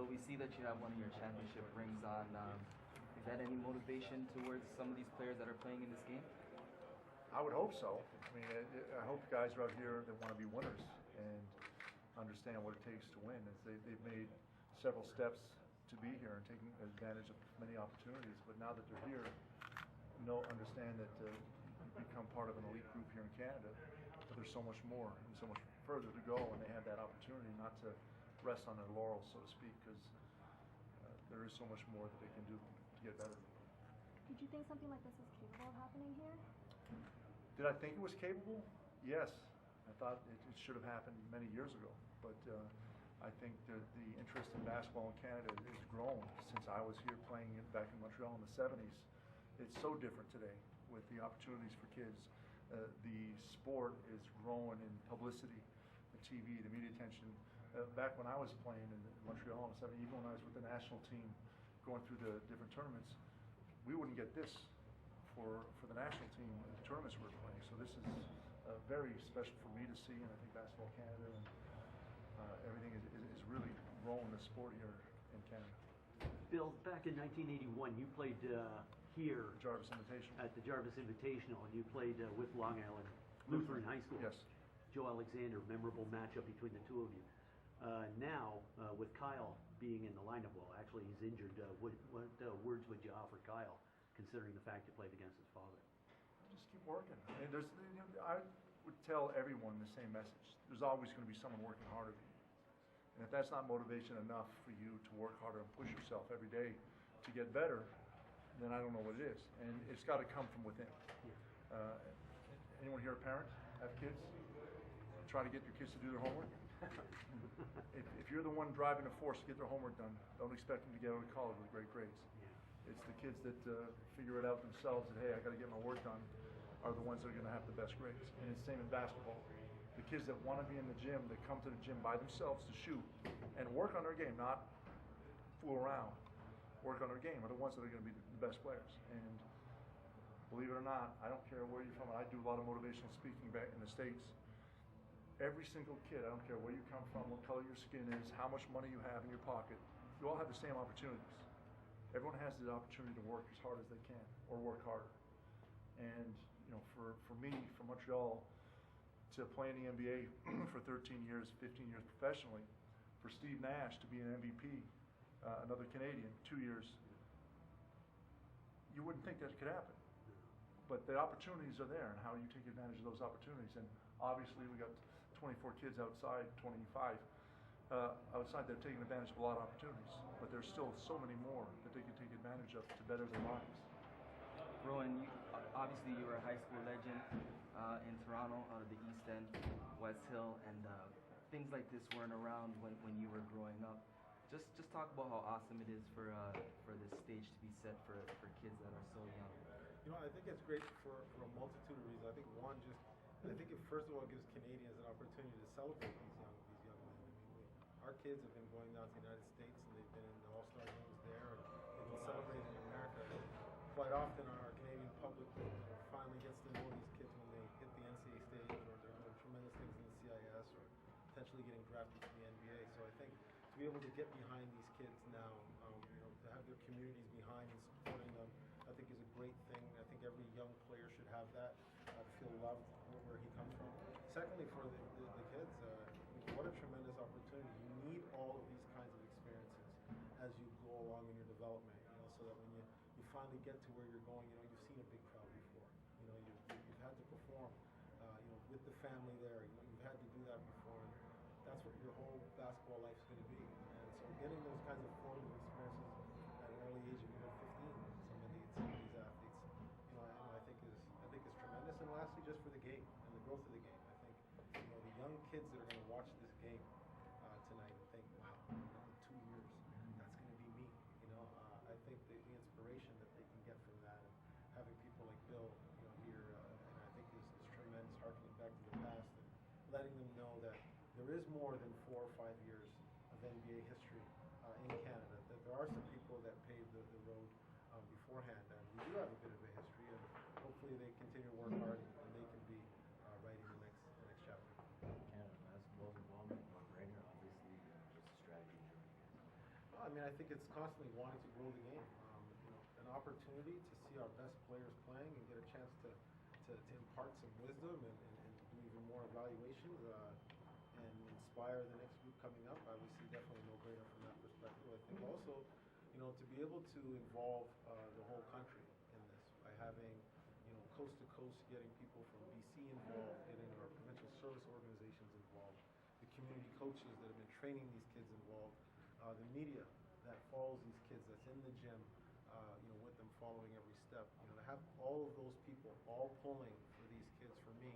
Bill, we see that you have one of your championship rings on. Is that any motivation towards some of these players that are playing in this game? I would hope so. I mean, I hope guys are out here that want to be winners and understand what it takes to win. They've made several steps to be here and taking advantage of many opportunities. But now that they're here, understand that you become part of an elite group here in Canada. But there's so much more and so much further to go, and they have that opportunity not to rest on their laurels, so to speak, because there is so much more that they can do to get better. Did you think something like this was capable of happening here? Did I think it was capable? Yes. I thought it should have happened many years ago. But I think that the interest in basketball in Canada has grown since I was here playing back in Montreal in the 70s. It's so different today with the opportunities for kids. The sport is growing in publicity, the TV, the media attention. Back when I was playing in Montreal in the 70s, even when I was with the national team going through the different tournaments, we wouldn't get this for the national team and the tournaments we were playing. So this is very special for me to see, and I think Basketball Canada and everything is really growing the sport here in Canada. Bill, back in 1981, you played here Jarvis Invitational. At the Jarvis Invitational, and you played with Long Island Lutheran High School. Yes. Joe Alexander, memorable matchup between the two of you. Now, with Kyle being in the lineup, well, actually he's injured, what words would you offer Kyle, considering the fact you played against his father? Just keep working. I mean, I would tell everyone the same message. There's always going to be someone working harder than you. And if that's not motivation enough for you to work harder and push yourself every day to get better, then I don't know what it is. And it's got to come from within. Anyone here a parent? Have kids? Try to get your kids to do their homework? if you're the one driving the force to get their homework done, don't expect them to get out of college with great grades. It's the kids that figure it out themselves and, hey, I got to get my work done, are the ones that are going to have the best grades. And it's the same in basketball. The kids that want to be in the gym, that come to the gym by themselves to shoot and work on their game, not fool around, work on their game, are the ones that are going to be the best players. And believe it or not, I don't care where you're from. I do a lot of motivational speaking back in the States. Every single kid, I don't care where you come from, what color your skin is, how much money you have in your pocket, you all have the same opportunities. Everyone has the opportunity to work as hard as they can or work harder. And for me, from Montreal to play in the NBA for 13 years, 15 years professionally, for Steve Nash to be an MVP, another Canadian, 2 years, you wouldn't think that could happen. But the opportunities are there, and how you take advantage of those opportunities. And obviously we got 24 kids outside, 25 outside that are taking advantage of a lot of opportunities. But there's still so many more that they can take advantage of to better their lives. Rowan, obviously you were a high school legend in Toronto, out of the East End, West Hill, and things like this weren't around when you were growing up. Just talk about how awesome it is for this stage to be set for kids that are so young. I think it's great for a multitude of reasons. I think I think it first of all gives Canadians an opportunity to celebrate these young men. I mean, our kids have been going down to the United States, and they've been in the All-Star games there, and they've been celebrating in America. Quite often our Canadian public finally gets to know these kids when they hit the NCAA stage, or they're doing tremendous things in the CIS, or potentially getting drafted to the NBA. So I think to be able to get behind these kids now, to have their communities behind and supporting them, I think is a great thing. I think every young player should have that, to feel loved where he comes from. Secondly, for the kids, what a tremendous opportunity. You need all of these kinds of experiences as you go along in your development, so that when you finally get to where you're going, you've seen a big crowd before. You've had to perform, with the family there. You've had to do that before. And that's what your whole basketball life is going to be. And so getting those kinds of formative experiences at an early age of 15, some of these athletes, I think is tremendous. And lastly, just for the game and the growth of the game, I think the young kids that are going to watch this game tonight and think, wow, in 2 years, that's going to be me. I think the inspiration that they can get from that, and having people like Bill, here, and I think is tremendous, harkening back to the past and letting them know that there is more than 4 or 5 years of NBA history in Canada, that there are some people that paved the road beforehand, and we do have a bit of a history, and hopefully they continue to work hard and they can be writing the next chapter. Canada basketball's involvement, no-brainer, obviously, just a strategy. I think it's constantly wanting to grow the game. An opportunity to see our best players playing and get a chance to impart some wisdom and do even more evaluations and inspire the next group coming up. I would see definitely no brainer from that perspective. I think also, to be able to involve the whole country in this by having, coast to coast, getting people from BC involved, getting our provincial service organizations involved, the community coaches that have been training these kids involved, the media that follows these kids, that's in the gym, with them following every step. To have all of those people all pulling for these kids, for me,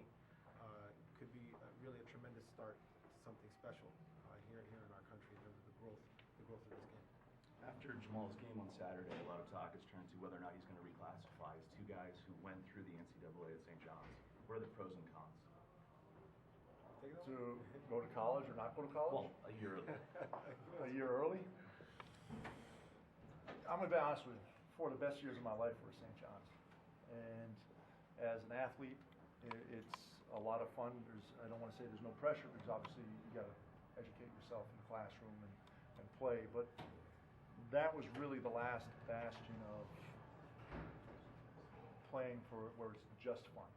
could be really a tremendous start to something special here in our country in terms of the growth of this game. After Jamal's game on Saturday, a lot of talk has turned to whether or not he's going to reclassify as two guys who went through the NCAA at St. John's. What are the pros and cons? To go to college or not go to college? Well, a year early. A year early? I'm going to be honest with you. 4 of the best years of my life were at St. John's. And as an athlete, it's a lot of fun. I don't want to say there's no pressure, because obviously you got to educate yourself in the classroom and play. But that was really the last bastion of playing for where it's just fun,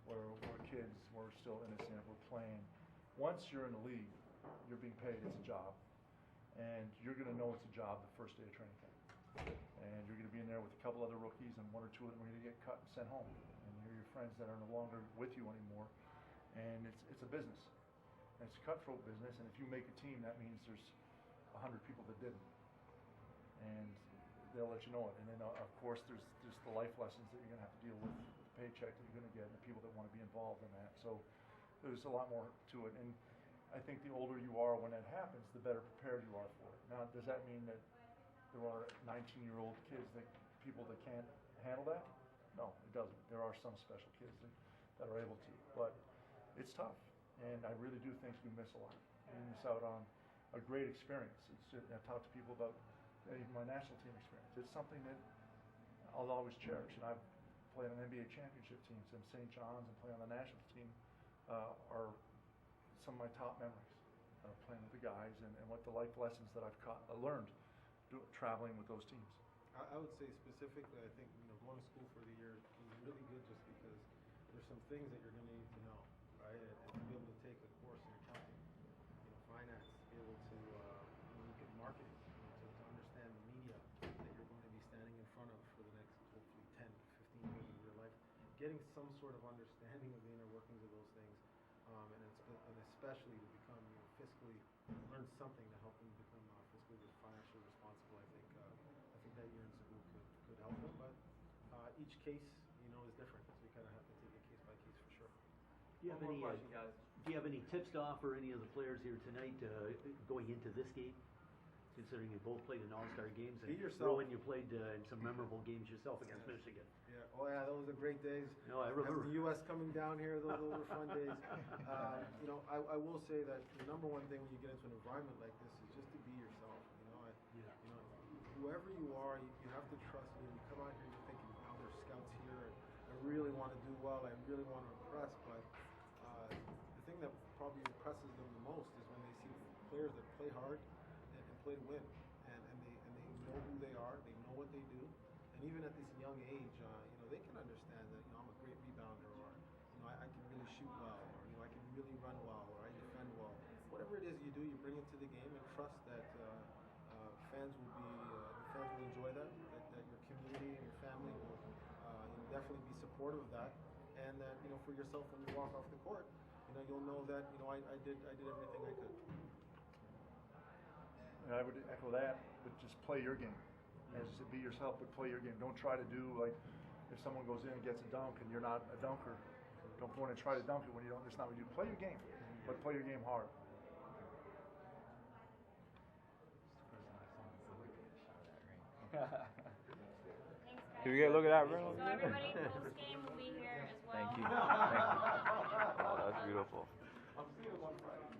where kids were still innocent, we're playing. Once you're in the league, you're being paid, it's a job, and you're going to know it's a job the first day of training camp. And you're going to be in there with a couple other rookies, and 1 or 2 of them are going to get cut and sent home. And you're your friends that are no longer with you anymore. And it's a business. And it's a cutthroat business, and if you make a team, that means there's 100 people that didn't. And they'll let you know it. And then, of course, there's the life lessons that you're going to have to deal with, the paycheck that you're going to get, and the people that want to be involved in that. So there's a lot more to it. And I think the older you are when that happens, the better prepared you are for it. Now, does that mean that there are 19-year-old kids, people that can't handle that? No, it doesn't. There are some special kids that are able to. But it's tough. And I really do think you miss a lot. You miss out on a great experience. I've talked to people about even my national team experience. It's something that I'll always cherish. And I've played on NBA championship teams, and St. John's, and playing on the national team are some of my top memories. Playing with the guys and what the life lessons that I've learned traveling with those teams. I would say specifically, I think going to school for the year is really good, just because there's some things that you're going to need to know, right? And to be able to take a course in accounting, finance, to be able to look at marketing, to understand the media that you're going to be standing in front of for the next hopefully 10, 15 years of your life. Getting some sort of understanding of the inner workings of those things, and especially to become fiscally, learn something to help them become fiscally and financially responsible. I think that year in school could help them, but each case is different, so you kind of have to take it case by case for sure. Do you have any tips to offer any of the players here tonight going into this game? Considering you both played in all-star games, and Rowan, you played in some memorable games yourself against Michigan. Yeah, oh yeah, those were great days. No, I remember. As the U.S. coming down here, those were fun days. I will say that the number one thing when you get into an environment like this is just to be yourself. Whoever you are, you have to trust me. You come out here, you're thinking, there's scouts here, and I really want to do well, I really want to impress, but the thing that probably impresses them the most is when they see players that play hard and play to win, and they know who they are, they know what they do, and even at this young age, they can understand that I'm a great rebounder, or I can really shoot well, or I can really run well, or I defend well. Whatever it is you do, you bring it to the game, and trust that fans will enjoy that your community and your family will definitely be supportive of that, and that for yourself when you walk off the court, you'll know that I did everything I could. And I would echo that, but just play your game. As you said, be yourself, but play your game. Don't try to do like if someone goes in and gets a dunk and you're not a dunker. Don't go in and try to dunk it when you don't. That's not what you do. Play your game, but play your game hard. Thanks, Can we get a look at that, bro? So everybody post game will be here as well. Thank you. Thank you. Oh, that's beautiful. I'm seeing it on Friday.